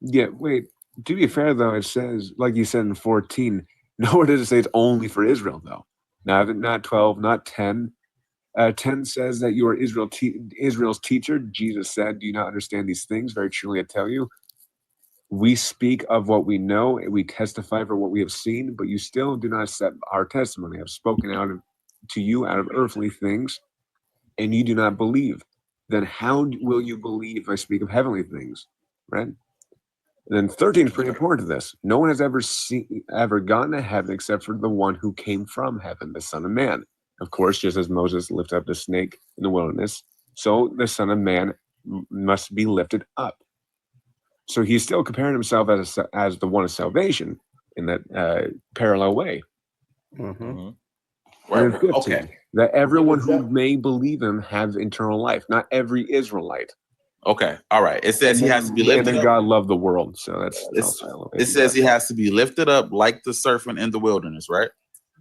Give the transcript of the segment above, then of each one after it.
Yeah, wait. To be fair, though, it says, like you said in 14, nowhere does it say it's only for Israel, though. Not 12, not 10. 10 says that you are Israel's teacher. Jesus said, do you not understand these things? Very truly, I tell you. We speak of what we know, and we testify for what we have seen, but you still do not accept our testimony. I have spoken to you out of earthly things, and you do not believe. Then how will you believe if I speak of heavenly things? Right? And then 13 is pretty important to this. No one has ever gone to heaven except for the one who came from heaven, the Son of Man. Of course, just as Moses lifted up the snake in the wilderness, so the Son of Man must be lifted up. So he's still comparing himself as the one of salvation in that parallel way. Mm-hmm. And then 15, that everyone who may believe him have eternal life, not every Israelite. Okay, all right. It says he has to be lifted and up. God loved the world, so that's it says he has to be lifted up like the serpent in the wilderness, right?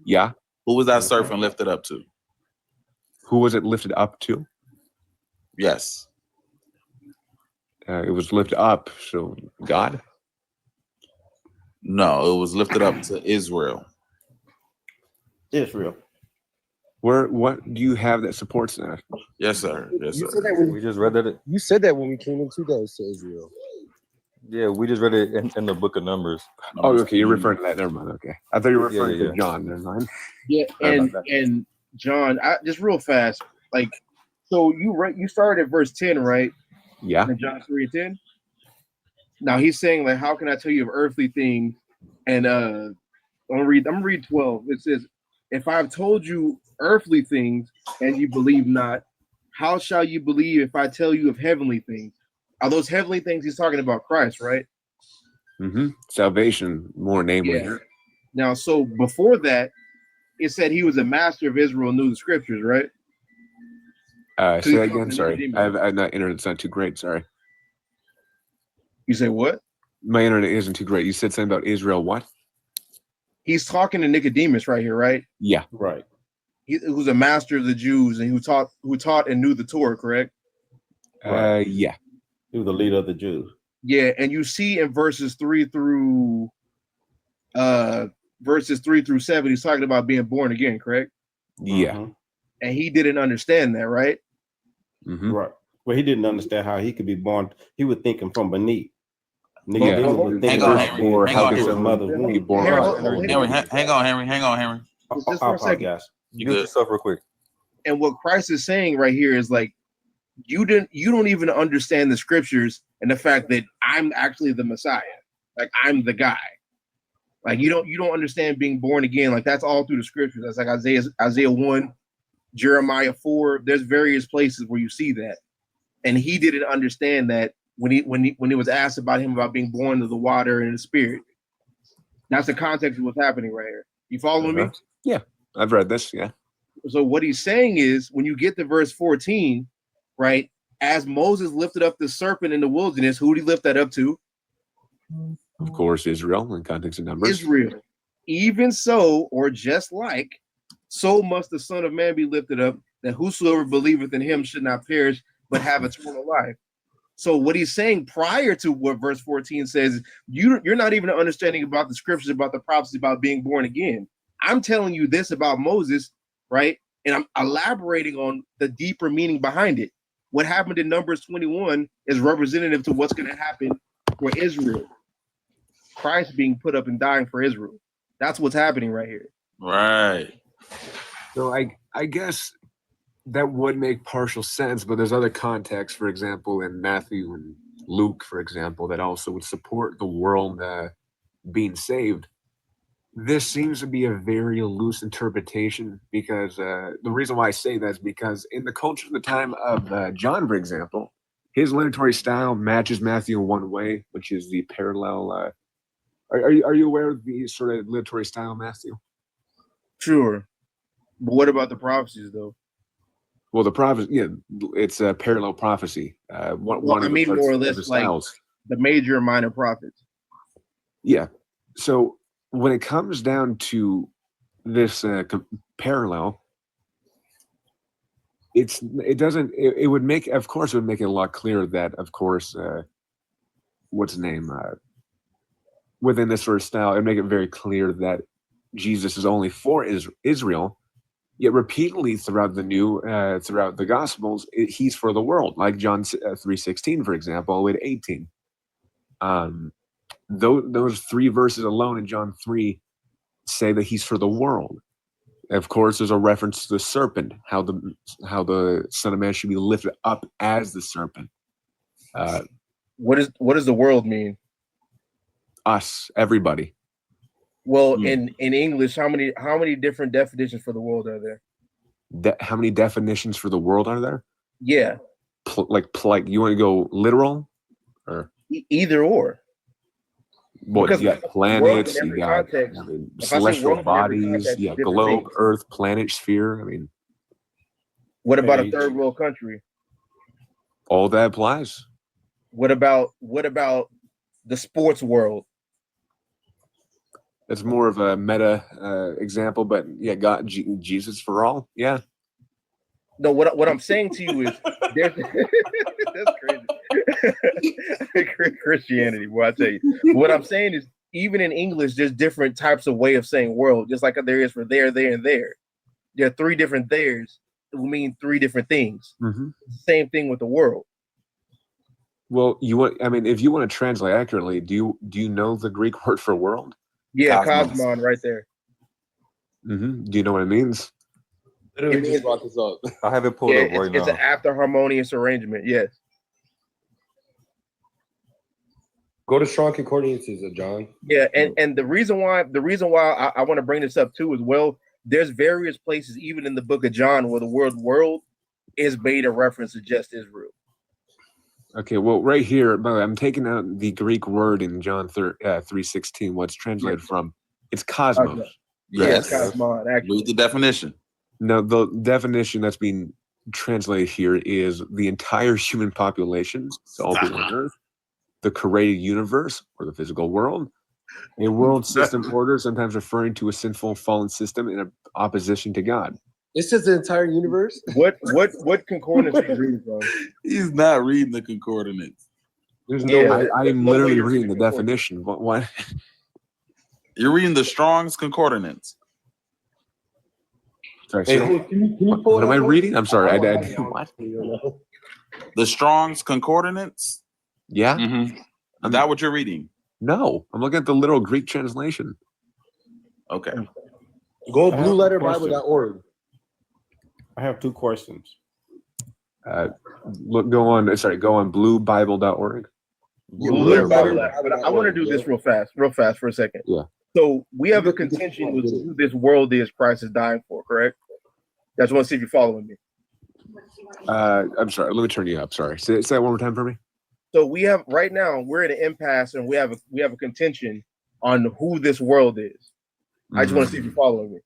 Yeah. Who was that serpent lifted up to? Who was it lifted up to? Yes. It was lifted up, so God? No, it was lifted up to Israel. Israel. What do you have that supports that? Yes, sir. Yes, You sir. said that when We just read that. you said that when we came into those to Israel. Yeah, we just read it in the book of Numbers. Oh, okay. You're referring to that. Never mind. Okay. I thought you were referring to John. Never mind. Yeah, and John, just real fast, like, so you started at verse 10, right? Yeah. In John 3:10. Now he's saying, like, how can I tell you of earthly things? And I'm gonna read 12. It says, if I've told you earthly things and you believe not, how shall you believe if I tell you of heavenly things? Are those heavenly things he's talking about Christ, right? Mm-hmm. Salvation, more namely. Yeah. Now, so before that, it said he was a master of Israel and knew the scriptures, right? Say that again. Sorry, I'm not internet's not too great. Sorry. You say what? My internet isn't too great. You said something about Israel. What? He's talking to Nicodemus right here, right? Yeah. Right. Who's a master of the Jews and who taught and knew the Torah, correct? Yeah. He was the leader of the Jews. Yeah, and you see in verses 3 through 7, he's talking about being born again, correct? Yeah. Mm-hmm. And he didn't understand that, right? Mm-hmm. Right. Well, he didn't understand how he could be born. He was thinking from beneath. Yeah. Hang on, Henry. Hang on, Henry. Just for a second. You get yourself real quick. And what Christ is saying right here is like, you don't even understand the scriptures and the fact that I'm actually the Messiah. Like, I'm the guy. Like, you don't understand being born again. Like, that's all through the scriptures. That's like Isaiah 1, Jeremiah 4. There's various places where you see that. And he didn't understand that when he was asked about him about being born of the water and the spirit. That's the context of what's happening right here. You following me? Yeah, I've read this. Yeah. So what he's saying is, when you get to verse 14, right, as Moses lifted up the serpent in the wilderness, who did he lift that up to? Of course, Israel in context of Numbers. Israel. Even so, or just like, so must the Son of Man be lifted up, that whosoever believeth in him should not perish, but have eternal life. So what he's saying prior to what verse 14 says, you're not even understanding about the scriptures, about the prophecy about being born again. I'm telling you this about Moses, right? And I'm elaborating on the deeper meaning behind it. What happened in Numbers 21 is representative to what's going to happen for Israel. Christ being put up and dying for Israel. That's what's happening right here. Right. So I guess that would make partial sense, but there's other contexts, for example, in Matthew and Luke, for example, that also would support the world being saved. This seems to be a very loose interpretation because the reason why I say that is because in the culture of the time of John, for example, his literary style matches Matthew in one way, which is the parallel. Are you aware of the sort of literary style, Matthew? Sure. But what about the prophecies, though? Well, the prophecy, yeah, it's a parallel prophecy. I mean, more or less like the major and minor prophets. Yeah. So when it comes down to this parallel, it would make it a lot clearer that, of course, what's his name, within this sort of style, and make it very clear that Jesus is only for Israel. Yet repeatedly throughout the Gospels, he's for the world, like John 3:16, for example, with 18. Those three verses alone in John 3 say that he's for the world. Of course, there's a reference to the serpent, how the Son of Man should be lifted up as the serpent. What does the world mean? Us, everybody. Well, in English, how many different definitions for the world are there? How many definitions for the world are there? Yeah, Like you want to go literal, or either or. what? Because You got planets, you got context, celestial bodies, context, yeah, different globe, things. Earth, planet, sphere. I mean, What about a third world country? all that applies. What about the sports world? That's more of a meta example, but yeah, God, Jesus for all. Yeah. No, what I'm saying to you is there's that's crazy. Christianity, boy, I tell you. What I'm saying is even in English, there's different types of way of saying world, just like there is for there, and there. There are three different theirs who mean three different things. Mm-hmm. Same thing with the world. Well, if you want to translate accurately, do you know the Greek word for world? Yeah, Cosmos. cosmon right there. Mm-hmm. Do you know what it means? Literally just brought this up. I have it pulled Yeah, up right it's now. an after harmonious arrangement. Yes. Go to Strong Concordances, John. Yeah, and the reason why I want to bring this up too as well, there's various places even in the book of John where the word world is made a reference to just Israel. Okay, well, right here, by the way, I'm taking out the Greek word in John 3:16. What's translated from? It's cosmos. Okay. Yes. Yes, cosmon, actually. Read the definition. Now, the definition that's being translated here is the entire human population, so all people on Earth, the created universe or the physical world, a world system order, sometimes referring to a sinful, fallen system in opposition to God. It says the entire universe. What concordance are you reading from? He's not reading the concordance. There's Yeah, no. there's I'm no way literally you're reading the reading the concordance. definition. What? You're reading the Strong's concordance. Sorry, Hey, so can you pull what it am I up? reading? I'm sorry. I What? The Strong's concordance. Yeah. Mm-hmm. Is that what you're reading? No, I'm looking at the literal Greek translation. Okay. I Go have a blueletterbible.org. I have two questions. Go on bluebible.org. Blue Bible. I want to do this real fast for a second. Yeah. So we have a contention with who this world is Christ is dying for, correct? I just want to see if you're following me. I'm sorry. Let me turn you up. Sorry. Say that one more time for me. So we have right now we're at an impasse and we have a contention on who this world is. I just want to see if you're following me.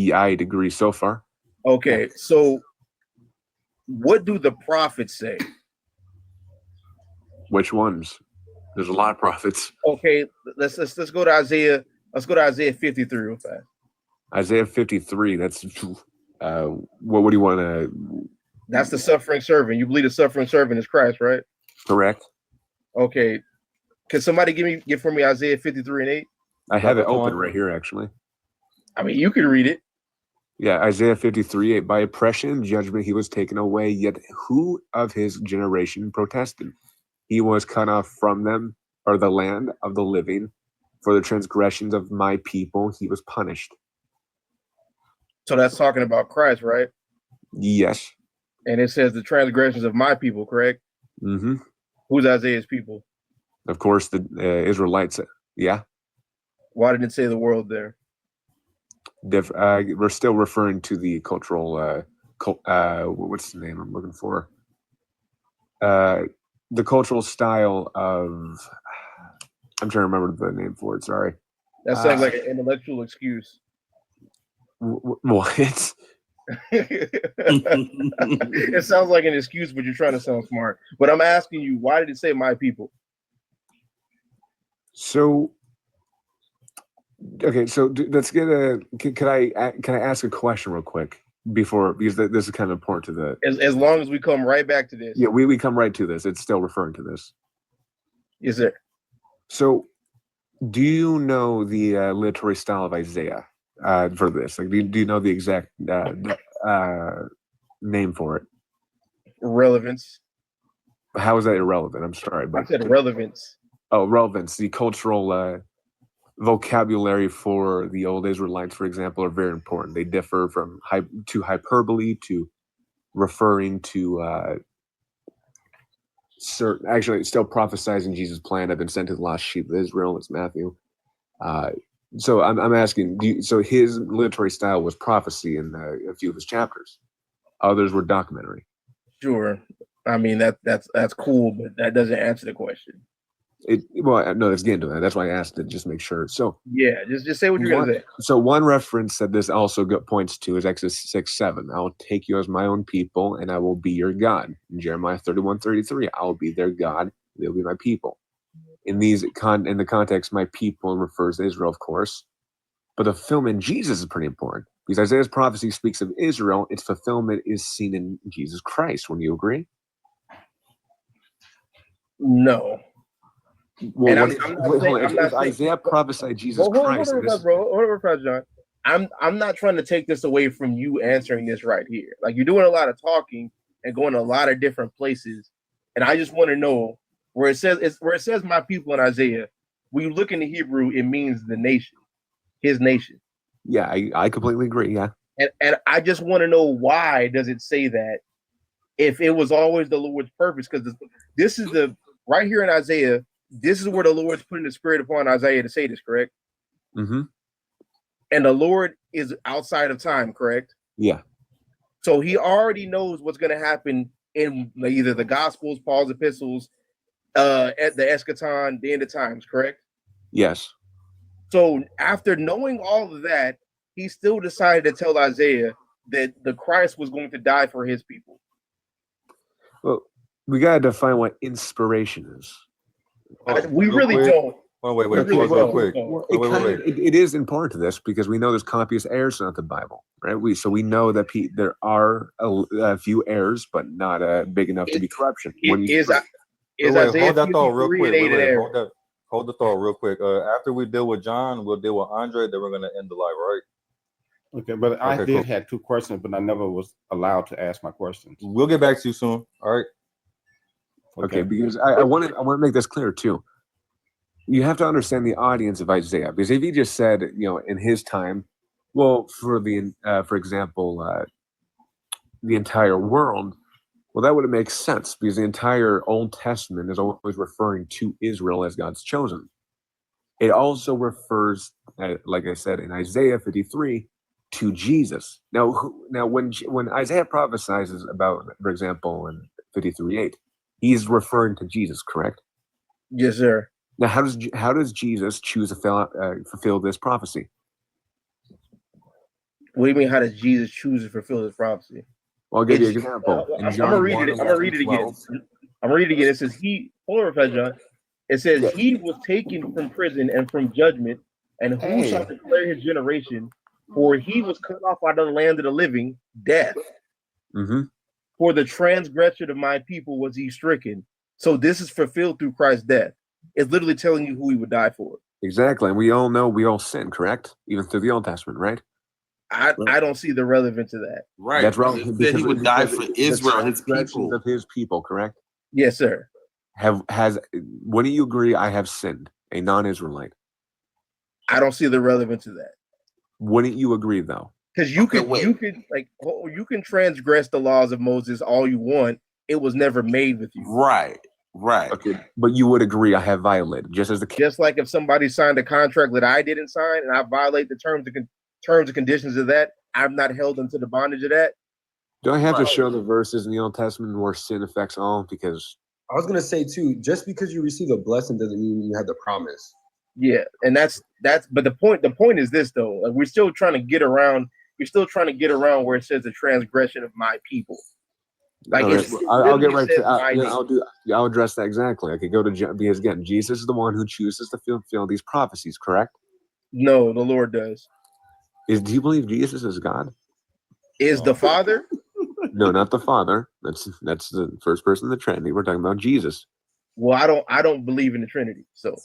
Yeah, I'd agree so far. Okay, so what do the prophets say? Which ones? There's a lot of prophets. Okay, let's go to Isaiah. Let's go to Isaiah 53 real fast. Isaiah 53. That's what do you want to? That's the suffering servant. You believe the suffering servant is Christ, right? Correct. Okay. Can somebody get for me Isaiah 53 and 8? I have it open right here, actually. I mean, you can read it. Yeah, Isaiah 53, 8. By oppression and judgment he was taken away, yet who of his generation protested? He was cut off from them, or the land of the living. For the transgressions of my people he was punished. So that's talking about Christ, right? Yes. And it says the transgressions of my people, correct? Mm-hmm. Who's Isaiah's people? Of course, the Israelites. Yeah. Why didn't it say the world there? We're still referring to the cultural. What's the name I'm looking for? The cultural style of. I'm trying to remember the name for it. Sorry. That sounds like an intellectual excuse. What? It sounds like an excuse, but you're trying to sound smart. But I'm asking you, why did it say my people? So, okay, so let's get a. Can I ask a question real quick because this is kind of important to the. As long as we come right back to this. Yeah, we come right to this. It's still referring to this. Yes, sir. So, do you know the literary style of Isaiah for this? Like, do you know the exact name for it? Relevance. How is that irrelevant? I'm sorry, I but said relevance. relevance. The cultural vocabulary for the old Israelites, for example, are very important. They differ from to hyperbole to referring to certain. Actually, it's still prophesizing Jesus' plan. I've been sent to the lost sheep of Israel. It's Matthew. So I'm asking. So his literary style was prophecy in a few of his chapters. Others were documentary. Sure. I mean that's cool, but that doesn't answer the question. Well, no, let's get into that. That's why I asked it, just to make sure. So Yeah, just say what you're gonna say. So one reference that this also points to is Exodus 6:7. I will take you as my own people, and I will be your God. In Jeremiah 31:33, I will be their God. They'll be my people. In the context, my people refers to Israel, of course. But the fulfillment in Jesus is pretty important because Isaiah's prophecy speaks of Israel. Its fulfillment is seen in Jesus Christ. Wouldn't you agree? No. Well, And I'm not saying I'm not saying Isaiah prophesied Jesus hold Christ. on, bro. Hold on, John. I'm not trying to take this away from you answering this right here. Like you're doing a lot of talking and going to a lot of different places, and I just want to know where it says my people in Isaiah. When you look in the Hebrew, it means the nation, his nation. Yeah, I completely agree. Yeah. And I just want to know why does it say that if it was always the Lord's purpose? Because this is the right here in Isaiah. This is where the Lord's putting the Spirit upon Isaiah to say this, correct? Mm-hmm. And the Lord is outside of time, correct? Yeah. So he already knows what's going to happen in either the Gospels, Paul's epistles, at the eschaton, the end of times, correct? Yes. So after knowing all of that, he still decided to tell Isaiah that the Christ was going to die for his people. Well, we gotta define what inspiration is. We really don't. Oh, wait, We really real don't. quick. Well, it is important to this because we know there's copious errors throughout the Bible, right? We know that there are a few errors, but not big enough to be corruption. Is Wait, Isaiah hold that thought real 53 quick. and 8 an error? Hold the thought real quick. After we deal with John, we'll deal with Andre. Then we're gonna end the live, right? Okay, but I did cool. have two questions, but I never was allowed to ask my questions. We'll get back to you soon. All right. Okay, because I want to make this clear too. You have to understand the audience of Isaiah, because if he just said, in his time, well, for example, the entire world, well, that wouldn't make sense because the entire Old Testament is always referring to Israel as God's chosen. It also refers, like I said, in Isaiah 53, to Jesus. Now, when Isaiah prophesies about, for example, in 53:8, he's referring to Jesus, correct? Yes, sir. Now, how does Jesus choose to fulfill this prophecy? What do you mean? How does Jesus choose to fulfill this prophecy? Well, I'll give you an example. I'm gonna read it. I'm gonna read it again. I'm gonna read it again. It says hold on, John. It says he was taken from prison and from judgment, and who shall declare his generation? For he was cut off out of the land of the living, death. Mm-hmm. For the transgression of my people was he stricken. So this is fulfilled through Christ's death. It's literally telling you who he would die for. Exactly, and we all know we all sin, correct? Even through the Old Testament, right? I don't see the relevance of that. Right. That's wrong. That he would die for Israel, his people. Of his people, correct? Yes, sir. Wouldn't you agree? I have sinned, a non-Israelite. I don't see the relevance of that. Wouldn't you agree, though? Because you can transgress the laws of Moses all you want. It was never made with you. Right. Okay, but you would agree I have violated, just like if somebody signed a contract that I didn't sign and I violate the terms and conditions of that, I'm not held into the bondage of that. Do I have to show the verses in the Old Testament where sin affects all? Because I was gonna say too, just because you receive a blessing doesn't mean you have the promise. Yeah, and that's but the point is this though. Like, we're still trying to get around where it says the transgression of my people. Like I'll get right to I'll address that exactly. I could go to because again, Jesus is the one who chooses to fulfill these prophecies, correct? No, the Lord does. Do you believe Jesus is God? Is the Father? No, not the Father. That's the first person in the Trinity. We're talking about Jesus. Well, I don't believe in the Trinity. So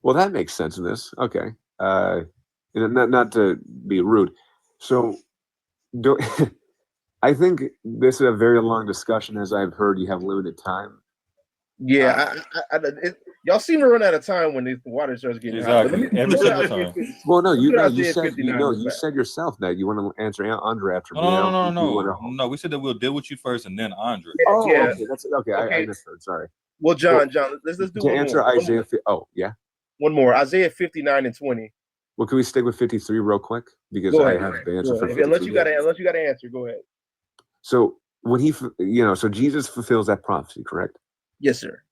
Well, that makes sense in this. Okay. Not to be rude. So, do, I think this is a very long discussion, as I've heard you have limited time. yeah, y'all seem to run out of time when the water starts getting Exactly. hot. Every single time. Well, no, you Isaiah said 59 real you fast. said yourself that you want to answer Andre after me. No. We said that we'll deal with you first and then Andre. Oh, Yeah. okay. That's okay. I misheard. Sorry. Well, John, let's do To one answer more. Isaiah. Oh, yeah. One more. Isaiah 59 and 20. Well, can we stick with 53 real quick because Go I ahead. have the answer for 53. Unless you got to answer, go ahead. So when so Jesus fulfills that prophecy, correct? Yes, sir.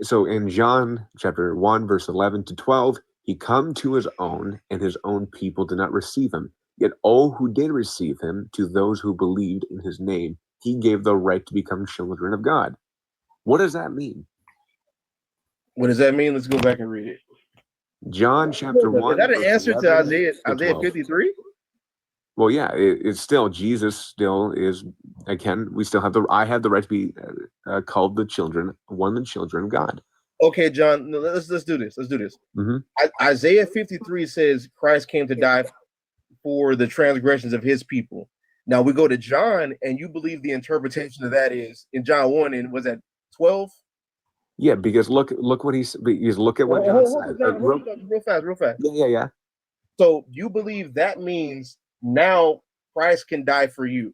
So in John chapter 1, verse 11 to 12, he come to his own, and his own people did not receive him. Yet all who did receive him, to those who believed in his name, he gave the right to become children of God. What does that mean? What does that mean? Let's go back and read it. John chapter 1. Is that an answer to 11 Isaiah 12. 53? Well, yeah, it's still Jesus. Still is again. We still have I have the right to be called one of the children of God. Okay, John. Let's do this. Let's do this. Mm-hmm. Isaiah 53 says Christ came to die for the transgressions of his people. Now we go to John, and you believe the interpretation of that is in John 1, and was that 12? Yeah, because look what look at what John said. Real fast. Yeah. So you believe that means now Christ can die for you?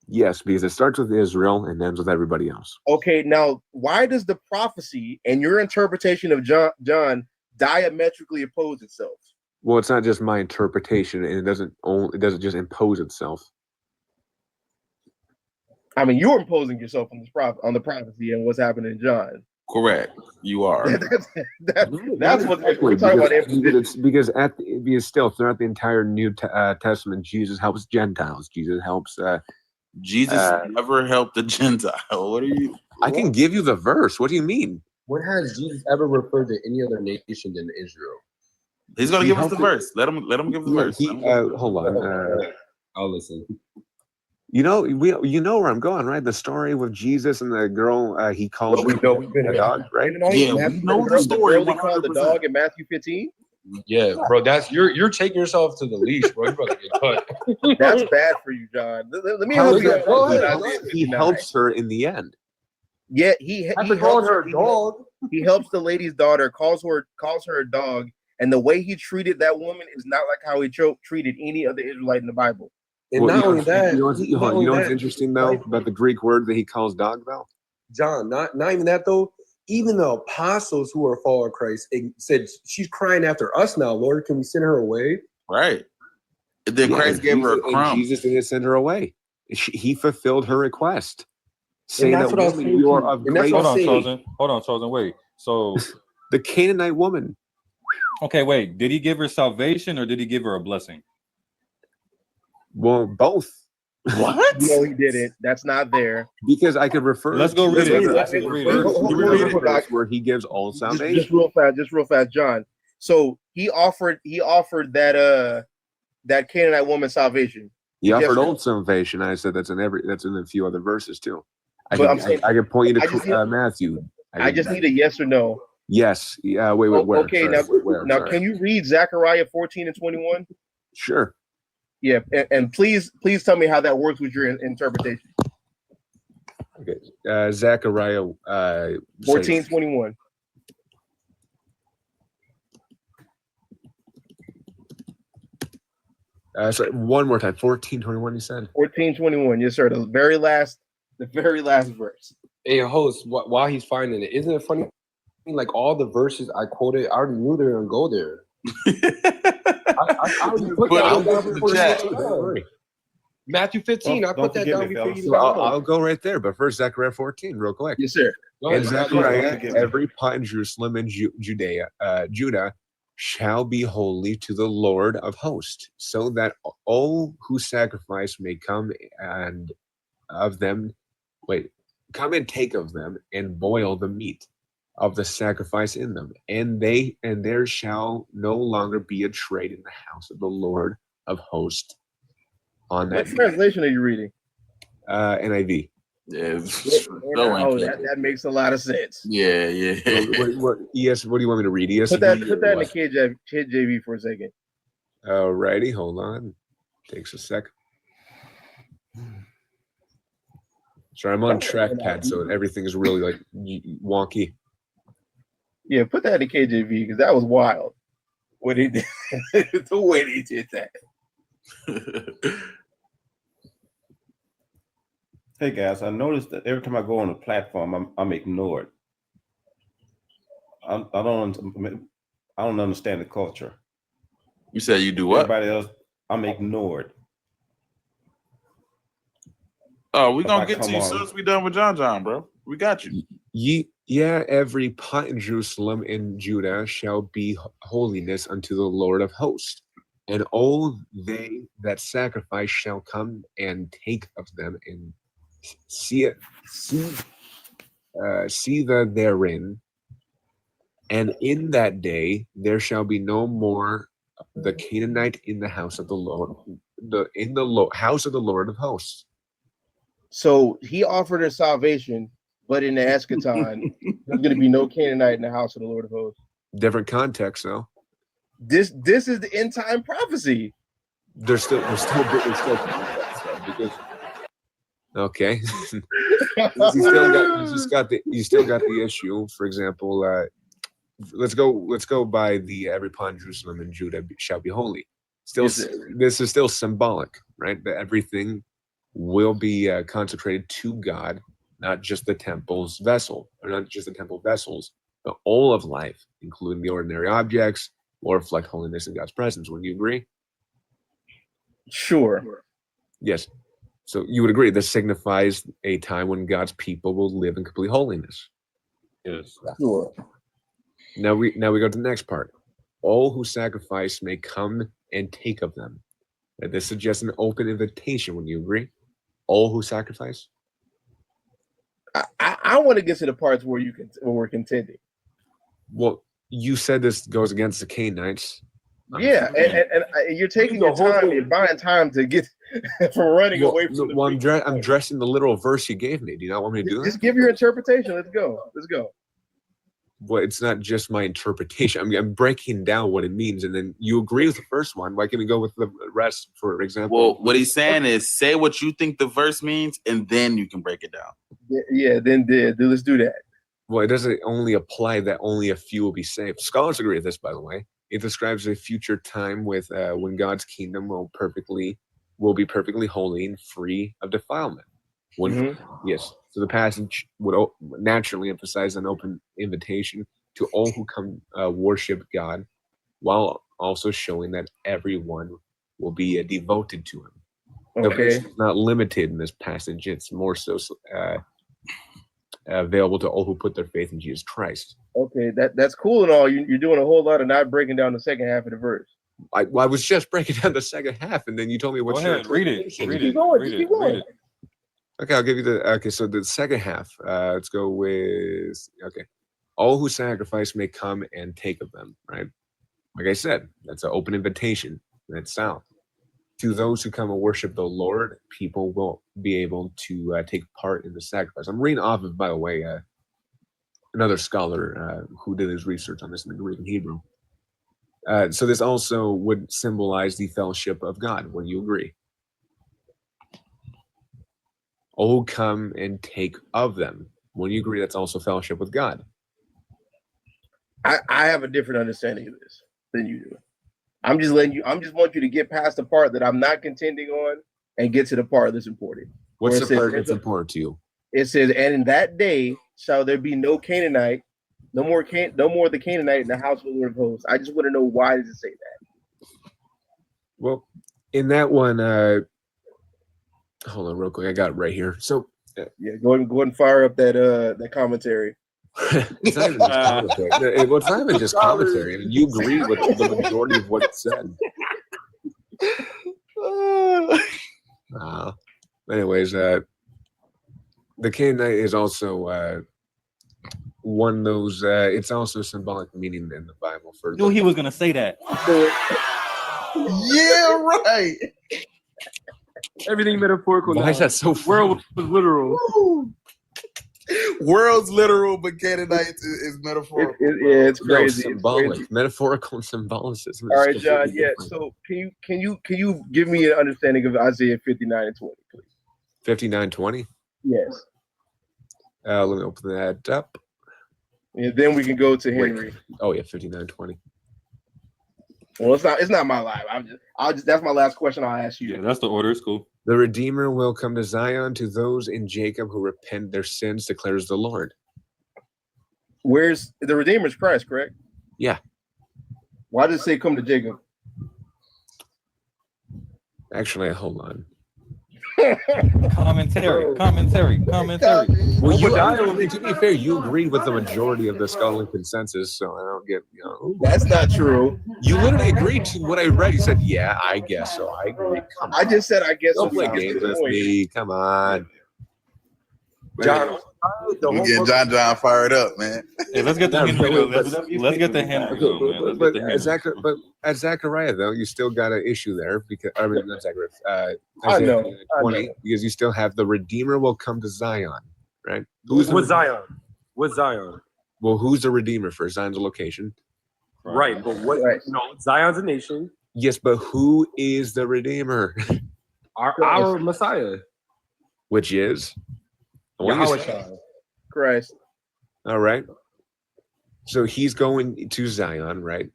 Yes, because it starts with Israel and ends with everybody else. Okay, now why does the prophecy and your interpretation of John diametrically oppose itself? Well, it's not just my interpretation, and it doesn't just impose itself. I mean, you're imposing yourself on the prophecy and what's happening in John. Correct. You are. That's what we're talking about. Because still throughout the entire New Testament, Jesus helps Gentiles. Jesus helps. Jesus never helped the Gentile. What are you? I can give you the verse. What do you mean? When has Jesus ever referred to any other nation than Israel? He's gonna give us the verse. Let him give the verse. Hold on. I'll listen. You know where I'm going, right? The story with Jesus and the girl he calls we've been a dog, right? Yeah, we know the story. The girl he called the dog in Matthew 15. Yeah, bro, that's you're taking yourself to the leash, bro. You're about to get cut. That's bad for you, John. Let me help you out. He helps her in the end. Yeah, he helps her dog. He helps the lady's daughter, calls her a dog, and the way he treated that woman is not like how he treated any other Israelite in the Bible. And not only that, you know what's interesting though about the Greek word that he calls dog though? John, not even that though. Even the apostles who are following Christ said, "She's crying after us now, Lord. Can we send her away?" Right. Then Christ gave her a crumb. Jesus didn't send her away. He fulfilled her request. Saying that's what I was saying. Hold on, Chosen. Wait. So the Canaanite woman. Okay, wait. Did he give her salvation or did he give her a blessing? Well, both. What? No, he didn't. That's not there. Because I could refer. Let's go read it. Where he gives all salvation. Just real fast, John. So he offered that Canaanite woman salvation. He offered old salvation. I said that's in a few other verses too. I can point you to Matthew. I just need a yes or no. Yes. Yeah. Wait. Where? Okay. Now, can you read Zechariah 14 and 21? Sure. Yeah, and please tell me how that works with your interpretation. Okay. Zechariah 14:21. Sorry, one more time. 14:21. You said 14:21. Yes, sir. The very last verse. Hey, host, while he's finding it, isn't it funny? Like all the verses I quoted, I already knew they were gonna go there. I already put that down before you. Matthew 15. I put that down before you. I'll go right there, but first Zechariah 14, real quick. Yes, sir. And Zechariah, every pot in Jerusalem and Judah shall be holy to the Lord of hosts, so that all who sacrifice may come and take of them and boil the meat of the sacrifice in them, and there shall no longer be a trade in the house of the Lord of hosts. On that, what translation are you reading? NIV. Yeah. That makes a lot of sense. Yeah. What do you want me to read? Put that in the KJV for a second. Alrighty, hold on. Takes a sec. Sorry, I'm on trackpad, so everything is really like wonky. Yeah, put that in the KJV because that was wild. When he did the way he did that. Hey guys, I noticed that every time I go on a platform, I'm ignored. I don't understand the culture. You said you do what? Everybody else, I'm ignored. Oh, we're gonna get to you as soon as we done with John, bro. We got you. Every pot in Jerusalem and Judah shall be holiness unto the Lord of hosts, and all they that sacrifice shall come and take of them and see the therein. And in that day there shall be no more the Canaanite in the house of the Lord, house of the Lord of hosts. So he offered us salvation, but in the eschaton, there's going to be no Canaanite in the house of the Lord of hosts. Different context, though. This is the end time prophecy. There's still context, though, because okay, you still got the issue. For example, let's go by the every pawn in Jerusalem and Judah shall be holy. This is still symbolic, right? That everything will be consecrated to God, not just the temple's vessel, or not just the temple vessels, but all of life, including the ordinary objects, will reflect holiness in God's presence. Would you agree? Sure. Yes. So you would agree this signifies a time when God's people will live in complete holiness. Yes. Sure. Now we go to the next part. All who sacrifice may come and take of them. And this suggests an open invitation. Would you agree? All who sacrifice? I want to get to the parts where we're contending. Well, you said this goes against the Canaanites. Yeah, and you're taking your time, you're buying time to get from running away from I'm dressing the literal verse you gave me. Do you not want me to do that? Just give your interpretation. Let's go. Well, it's not just my interpretation. I'm breaking down what it means, and then you agree with the first one. Why can't we go with the rest, for example? Well, what he's saying is say what you think the verse means, and then you can break it down. Yeah, let's do that. Well, it doesn't only apply that only a few will be saved. Scholars agree with this, by the way. It describes a future time with when God's kingdom will be perfectly holy and free of defilement. Yes, so the passage would naturally emphasize an open invitation to all who come worship God, while also showing that everyone will be devoted to Him. Okay, it's not limited in this passage; it's more so available to all who put their faith in Jesus Christ. Okay, that's cool and all. You're doing a whole lot of not breaking down the second half of the verse. I was just breaking down the second half, and then you told me what's your interpretation. Read it. Okay, I'll give you so the second half, let's go with, all who sacrifice may come and take of them, right? Like I said, that's an open invitation. That's south. To those who come and worship the Lord, people will be able to take part in the sacrifice. I'm reading off of, by the way, another scholar who did his research on this in the Greek and Hebrew. So this also would symbolize the fellowship of God. Would you agree? All who come and take of them. Would you agree that's also fellowship with God? I have a different understanding of this than you do. I just want you to get past the part that I'm not contending on and get to the part that's important. What's the part that's important to you? It says, and in that day shall there be no Canaanite, no more the Canaanite in the house of the Lord of hosts. I just want to know, why does it say that? Well, in that one, hold on real quick. I got it right here. So yeah, go ahead and fire up that commentary. It's not even just commentary. Well, it's not even just commentary. I mean, you agree with the majority of what it said. Anyways, the Canaanite is also one of those. It's also symbolic meaning in the Bible. For knew he was gonna say that. Yeah, right. Everything metaphorical. Why now. is that so The world was literal. World's literal, but Canaanites is metaphorical. Yeah, it's No, crazy. It's symbolic, crazy. metaphorical symbolicism. All is right, John. completely Yeah. different. So can you give me an understanding of Isaiah 59 and 20, please? 59:20. Yes. Let me open that up. And then we can go to Henry. Oh yeah, 59:20. Well, it's not my life. I'll just that's my last question I'll ask you. Yeah, that's the order. It's cool. The Redeemer will come to Zion, to those in Jacob who repent their sins, declares the Lord. Where's the Redeemer's Christ, correct? Yeah. Why does it say come to Jacob? Actually, hold on. Commentary. Well, to be fair, you agreed with the majority of the scholarly consensus, so I don't get, That's not true. You literally agreed to what I read. You said, yeah, I guess so. I agree. Come on. I just said I guess Don't play sometimes. games with me. Come on. John, We getting John fired up, man. Hey, let's get the Henry. Let's get the Henry. But at Zechariah, though, you still got an issue there because I mean not Zechariah. I know. 20, because you still have the Redeemer will come to Zion, right? What's Zion? What's Zion? Well, who's the Redeemer for Zion's a location? Right, but what? Right. No, Zion's a nation. Yes, but who is the Redeemer? Our Messiah. Which is? Christ. All right. So he's going to Zion, right?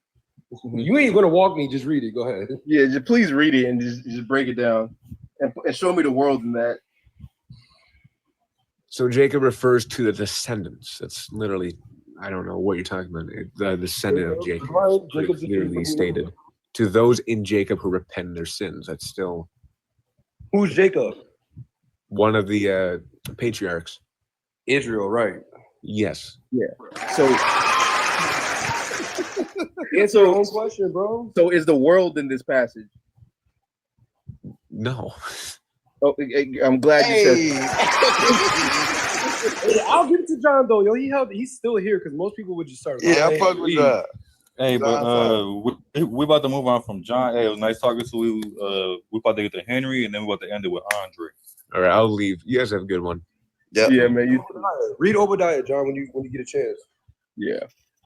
You ain't gonna walk me. Just read it. Go ahead. Yeah, just please read it and just break it down and show me the world in that. So Jacob refers to the descendants. That's literally, I don't know what you're talking about. The descendant of Jacob. Jacob's Clearly stated. To those in Jacob who repent their sins. That's still Who's Jacob? one of the patriarchs. Israel, right? Yes. Yeah. So Answer your own question, bro. So is the world in this passage? No. Oh, I'm glad you said that. Hey, I'll give it to John though. Yo, he's still here because most people would just start. Yeah, I fuck with that. Hey, but we about to move on from John. Hey, it was nice talking to you. We about to get to Henry, and then we about to end it with Andre. All right, I'll leave. You guys have a good one. Yep. Yeah, man. Read Obadiah, John, when you get a chance. Yeah.